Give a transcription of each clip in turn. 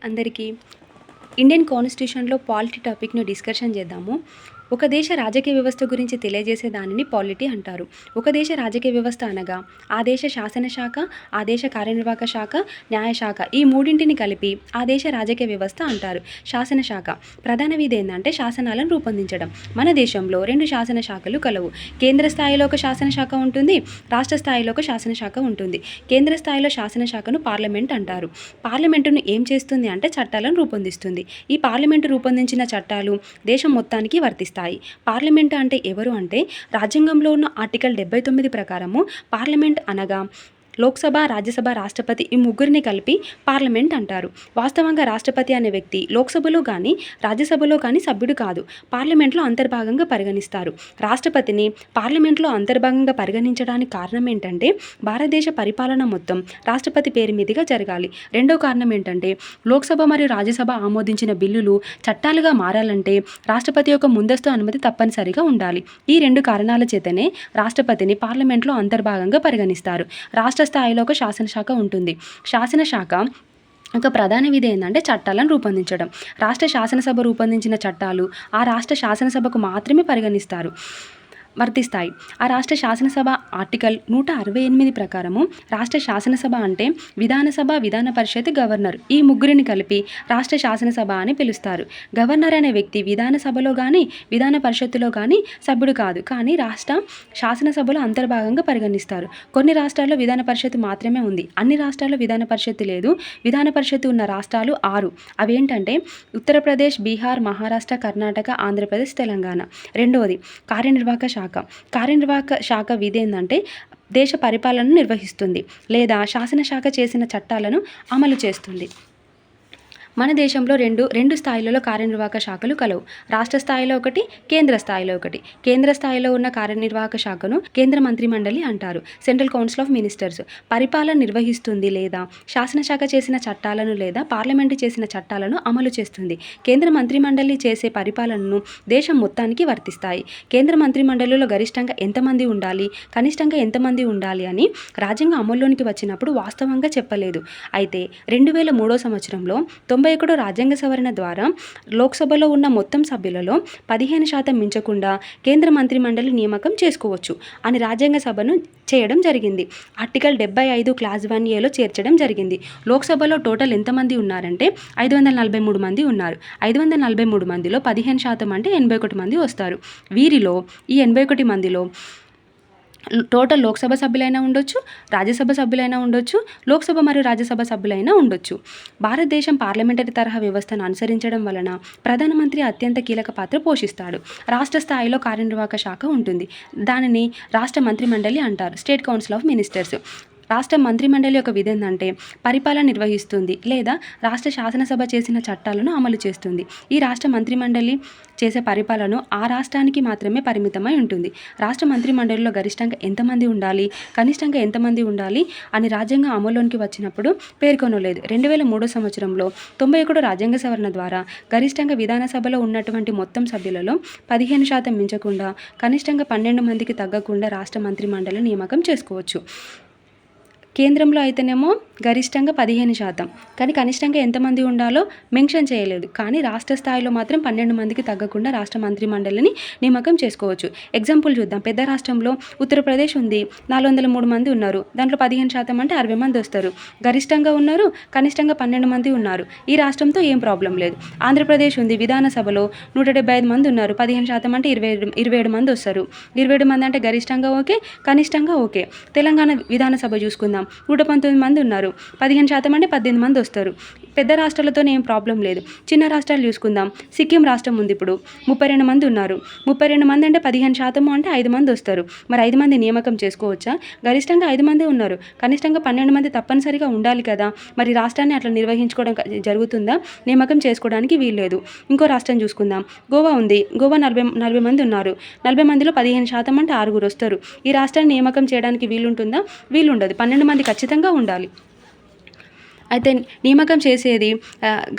అందరికీ ఇండియన్ కాన్స్టిట్యూషన్లో polity టాపిక్ను discussion చేద్దాము. ఒక దేశ రాజకీయ వ్యవస్థ గురించి తెలియజేసే దానిని పాలిటీ అంటారు. ఒక దేశ రాజకీయ వ్యవస్థ అనగా ఆ దేశ శాసనశాఖ, ఆ దేశ కార్యనిర్వాహక శాఖ, న్యాయశాఖ ఈ మూడింటిని కలిపి ఆ దేశ రాజకీయ వ్యవస్థ అంటారు. శాసనశాఖ ప్రధాన విధి ఏంటంటే శాసనాలను రూపొందించడం. మన దేశంలో 2 శాసన శాఖలు కలవు. కేంద్ర స్థాయిలో ఒక శాసనశాఖ ఉంటుంది, రాష్ట్ర స్థాయిలో ఒక శాసనశాఖ ఉంటుంది. కేంద్ర స్థాయిలో శాసనశాఖను పార్లమెంట్ అంటారు. పార్లమెంటును ఏం చేస్తుంది అంటే చట్టాలను రూపొందిస్తుంది. ఈ పార్లమెంటు రూపొందించిన చట్టాలు దేశం మొత్తానికి వర్తిస్తాయి. పార్లమెంట్ అంటే ఎవరు అంటే రాజ్యాంగంలో ఉన్న ఆర్టికల్ 79 ప్రకారము పార్లమెంట్ అనగా లోక్సభ, రాజ్యసభ, రాష్ట్రపతి ఈ ముగ్గురిని కలిపి పార్లమెంట్ అంటారు. వాస్తవంగా రాష్ట్రపతి అనే వ్యక్తి లోక్సభలో కానీ రాజ్యసభలో కానీ సభ్యుడు కాదు, పార్లమెంట్లో అంతర్భాగంగా పరిగణిస్తారు. రాష్ట్రపతిని పార్లమెంట్లో అంతర్భాగంగా పరిగణించడానికి కారణం ఏంటంటే భారతదేశ పరిపాలన మొత్తం రాష్ట్రపతి పేరు మీదుగా జరగాలి. రెండో కారణం ఏంటంటే లోక్సభ మరియు రాజ్యసభ ఆమోదించిన బిల్లులు చట్టాలుగా మారాలంటే రాష్ట్రపతి యొక్క ముందస్తు అనుమతి తప్పనిసరిగా ఉండాలి. ఈ 2 కారణాల చేతనే రాష్ట్రపతిని పార్లమెంట్లో అంతర్భాగంగా పరిగణిస్తారు. రాష్ట్ర స్థాయిలో ఒక శాసనశాఖ ఉంటుంది. శాసనశాఖ ఒక ప్రధాన విధి ఏంటంటే చట్టాలను రూపొందించడం. రాష్ట్ర శాసనసభ రూపొందించిన చట్టాలు ఆ రాష్ట్ర శాసనసభకు మాత్రమే వర్తిస్తాయి. ఆ రాష్ట్ర శాసనసభ ఆర్టికల్ 168 ప్రకారము రాష్ట్ర శాసనసభ అంటే విధానసభ, విధాన పరిషత్, గవర్నర్ ఈ ముగ్గురిని కలిపి రాష్ట్ర శాసనసభ అని పిలుస్తారు. గవర్నర్ అనే వ్యక్తి విధానసభలో కానీ విధాన పరిషత్తులో కానీ సభ్యుడు కాదు, కానీ రాష్ట్ర శాసనసభలో అంతర్భాగంగా పరిగణిస్తారు. కొన్ని రాష్ట్రాల్లో విధాన పరిషత్ మాత్రమే ఉంది, అన్ని రాష్ట్రాల్లో విధాన పరిషత్ లేదు. విధాన పరిషత్ ఉన్న రాష్ట్రాలు 6. అవేంటంటే ఉత్తరప్రదేశ్, బీహార్, మహారాష్ట్ర, కర్ణాటక, ఆంధ్రప్రదేశ్, తెలంగాణ. రెండవది కార్యనిర్వాహక శాఖ. కార్యనిర్వాహక శాఖ విధి ఏంటంటే దేశ పరిపాలనను నిర్వహిస్తుంది లేదా శాసనశాఖ చేసిన చట్టాలను అమలు చేస్తుంది. మన దేశంలో రెండు స్థాయిలలో కార్యనిర్వాహక శాఖలు కలవు. రాష్ట్ర స్థాయిలో ఒకటి, కేంద్ర స్థాయిలో ఒకటి. కేంద్ర స్థాయిలో ఉన్న కార్యనిర్వాహక శాఖను కేంద్ర మంత్రిమండలి అంటారు, సెంట్రల్ కౌన్సిల్ ఆఫ్ మినిస్టర్స్. పరిపాలన నిర్వహిస్తుంది లేదా శాసనశాఖ చేసిన చట్టాలను లేదా పార్లమెంటు చేసిన చట్టాలను అమలు చేస్తుంది. కేంద్ర మంత్రిమండలి చేసే పరిపాలనను దేశం మొత్తానికి వర్తిస్తాయి. కేంద్ర మంత్రిమండలిలో గరిష్టంగా ఎంతమంది ఉండాలి, కనిష్టంగా ఎంతమంది ఉండాలి అని రాజ్యాంగం అమల్లోనికి వచ్చినప్పుడు వాస్తవంగా చెప్పలేదు. అయితే 2003 సంవత్సరంలో 91 రాజ్యాంగ సవరణ ద్వారా లోక్సభలో ఉన్న మొత్తం సభ్యులలో 15% మించకుండా కేంద్ర మంత్రిమండలి నియామకం చేసుకోవచ్చు అని రాజ్యాంగ సభను చేయడం జరిగింది. ఆర్టికల్ 75 క్లాస్ 1A చేర్చడం జరిగింది. లోక్సభలో టోటల్ ఎంతమంది ఉన్నారంటే 543 మంది ఉన్నారు. 543 మందిలో 15% అంటే 81 మంది వస్తారు. వీరిలో ఈ 81 మందిలో టోటల్ లోక్సభ సభ్యులైనా ఉండొచ్చు, రాజ్యసభ సభ్యులైనా ఉండొచ్చు, లోక్సభ మరియు రాజ్యసభ సభ్యులైనా ఉండొచ్చు. భారతదేశం పార్లమెంటరీ తరహా వ్యవస్థను అనుసరించడం వలన ప్రధానమంత్రి అత్యంత కీలక పాత్ర పోషిస్తాడు. రాష్ట్ర స్థాయిలో కార్యనిర్వాహక శాఖ ఉంటుంది, దానిని రాష్ట్ర మంత్రిమండలి అంటారు, స్టేట్ కౌన్సిల్ ఆఫ్ మినిస్టర్స్. రాష్ట్ర మంత్రిమండలి యొక్క విధి ఏంటంటే పరిపాలన నిర్వహిస్తుంది లేదా రాష్ట్ర శాసనసభ చేసిన చట్టాలను అమలు చేస్తుంది. ఈ రాష్ట్ర మంత్రిమండలి చేసే పరిపాలన ఆ రాష్ట్రానికి మాత్రమే పరిమితమై ఉంటుంది. రాష్ట్ర మంత్రిమండలిలో గరిష్టంగా ఎంతమంది ఉండాలి, కనిష్టంగా ఎంతమంది ఉండాలి అని రాజ్యాంగం అమల్లోనికి వచ్చినప్పుడు పేర్కొనలేదు. 2003 సంవత్సరంలో 91 రాజ్యాంగ సవరణ ద్వారా గరిష్టంగా విధానసభలో ఉన్నటువంటి మొత్తం సభ్యులలో 15% మించకుండా, కనిష్టంగా 12 మందికి తగ్గకుండా రాష్ట్ర మంత్రిమండలి నియామకం చేసుకోవచ్చు. కేంద్రంలో అయితేనేమో గరిష్టంగా 15%, కానీ కనిష్టంగా ఎంతమంది ఉండాలో మెన్షన్ చేయలేదు. కానీ రాష్ట్ర స్థాయిలో మాత్రం 12 మందికి తగ్గకుండా రాష్ట్ర మంత్రిమండలిని నియామకం చేసుకోవచ్చు. ఎగ్జాంపుల్ చూద్దాం. పెద్ద రాష్ట్రంలో ఉత్తరప్రదేశ్ ఉంది, 403 మంది ఉన్నారు. దాంట్లో 15% అంటే 60 మంది వస్తారు. గరిష్టంగా ఉన్నారు, కనిష్టంగా 12 మంది ఉన్నారు. ఈ రాష్ట్రంతో ఏం ప్రాబ్లం లేదు. ఆంధ్రప్రదేశ్ ఉంది, విధానసభలో 175 మంది ఉన్నారు. 15% అంటే 27 మంది వస్తారు. 27 మంది అంటే గరిష్టంగా ఓకే, కనిష్టంగా ఓకే. తెలంగాణ విధానసభ చూసుకుందాం, 119 మంది ఉన్నారు. 15% అంటే 18 మంది వస్తారు. పెద్ద రాష్ట్రాలతో ఏం ప్రాబ్లం లేదు. చిన్న రాష్ట్రాలు చూసుకుందాం. సిక్కిం రాష్ట్రం ఉంది, ఇప్పుడు 32 మంది ఉన్నారు. 32 మంది అంటే 15% అంటే 5 మంది వస్తారు. మరి 5 మంది నియామకం చేసుకోవచ్చా? గరిష్టంగా 5 మంది ఉన్నారు, కనిష్టంగా 12 మంది తప్పనిసరిగా ఉండాలి కదా. మరి రాష్ట్రాన్ని అట్లా నిర్వహించుకోవడం జరుగుతుందా? నియామకం చేసుకోవడానికి వీల్లేదు. ఇంకో రాష్ట్రం చూసుకుందాం. గోవా ఉంది, గోవా 40 మంది ఉన్నారు. 40 మందిలో 15% అంటే 6 వస్తారు. ఈ రాష్ట్రాన్ని నియామకం చేయడానికి వీలుంటుందా? వీలుండదు. 12 మంది ఖచ్చితంగా ఉండాలి. అయితే నియామకం చేసేది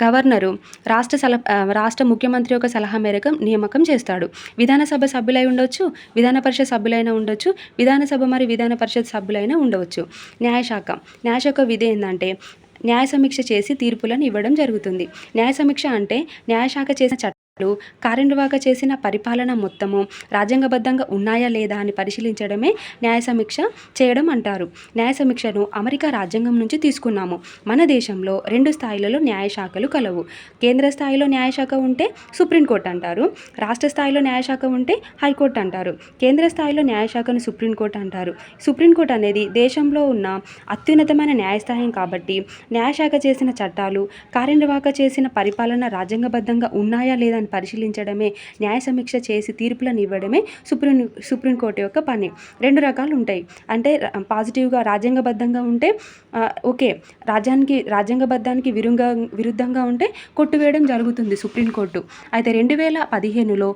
గవర్నరు రాష్ట్ర ముఖ్యమంత్రి యొక్క సలహా మేరకు నియామకం చేస్తాడు. విధానసభ సభ్యులై ఉండొచ్చు, విధాన పరిషత్ సభ్యులైనా ఉండొచ్చు, విధానసభ మరియు విధాన పరిషత్ సభ్యులైనా ఉండవచ్చు. న్యాయశాఖ విధి ఏంటంటే న్యాయ సమీక్ష చేసి తీర్పులను ఇవ్వడం జరుగుతుంది. న్యాయ సమీక్ష అంటే న్యాయశాఖ చేసిన చట్టాలు, కార్యనిర్వాహక చేసిన పరిపాలన మొత్తము రాజ్యాంగబద్ధంగా ఉన్నాయా లేదా అని పరిశీలించడమే న్యాయ సమీక్ష చేయడం అంటారు. న్యాయ సమీక్షను అమెరికా రాజ్యాంగం నుంచి తీసుకున్నాము. మన దేశంలో 2 స్థాయిలలో న్యాయశాఖలు కలవు. కేంద్ర స్థాయిలో న్యాయశాఖ ఉంటే సుప్రీంకోర్టు అంటారు. రాష్ట్ర స్థాయిలో న్యాయశాఖ ఉంటే హైకోర్టు అంటారు. కేంద్ర స్థాయిలో న్యాయశాఖను సుప్రీంకోర్టు అంటారు. సుప్రీంకోర్టు అనేది దేశంలో ఉన్న అత్యున్నతమైన న్యాయస్థానం కాబట్టి న్యాయశాఖ చేసిన చట్టాలు, కార్యనిర్వాహక చేసిన పరిపాలన రాజ్యాంగబద్ధంగా ఉన్నాయా లేదా అని పరిశీలించడమే, న్యాయ సమీక్ష చేసి తీర్పులను ఇవ్వడమే సుప్రీంకోర్టు యొక్క పని. 2 రకాలు ఉంటాయి. అంటే పాజిటివ్గా రాజ్యాంగబద్ధంగా ఉంటే ఓకే, రాజ్యాంగబద్ధానికి విరుద్ధంగా ఉంటే కొట్టివేయడం జరుగుతుంది సుప్రీంకోర్టు. అయితే 2015లో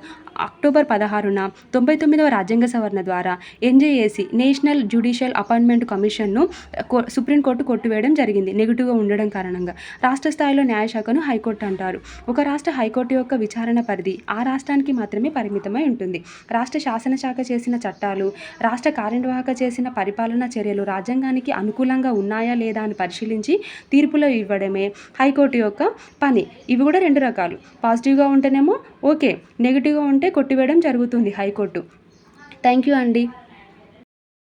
అక్టోబర్ 16న 99వ రాజ్యాంగ సవరణ ద్వారా ఎన్జేఏసీ నేషనల్ జ్యుడిషియల్ అపాయింట్మెంట్ కమిషన్ను సుప్రీంకోర్టు కొట్టివేయడం జరిగింది నెగిటివ్గా ఉండడం కారణంగా. రాష్ట్ర స్థాయిలో న్యాయశాఖను హైకోర్టు అంటారు. ఒక రాష్ట్ర హైకోర్టు యొక్క విచారణ పరిధి ఆ రాష్ట్రానికి మాత్రమే పరిమితమై ఉంటుంది. రాష్ట్ర శాసనశాఖ చేసిన చట్టాలు, రాష్ట్ర కార్యనిర్వాహక చేసిన పరిపాలనా చర్యలు రాజ్యాంగానికి అనుకూలంగా ఉన్నాయా లేదా అని పరిశీలించి తీర్పులు ఇవ్వడమే హైకోర్టు యొక్క పని. ఇవి కూడా 2 రకాలు. పాజిటివ్గా ఉంటేనేమో ఓకే, నెగిటివ్గా ఉంటే కొట్టివేయడం జరుగుతుంది హైకోర్టు. థ్యాంక్ యూ అండి.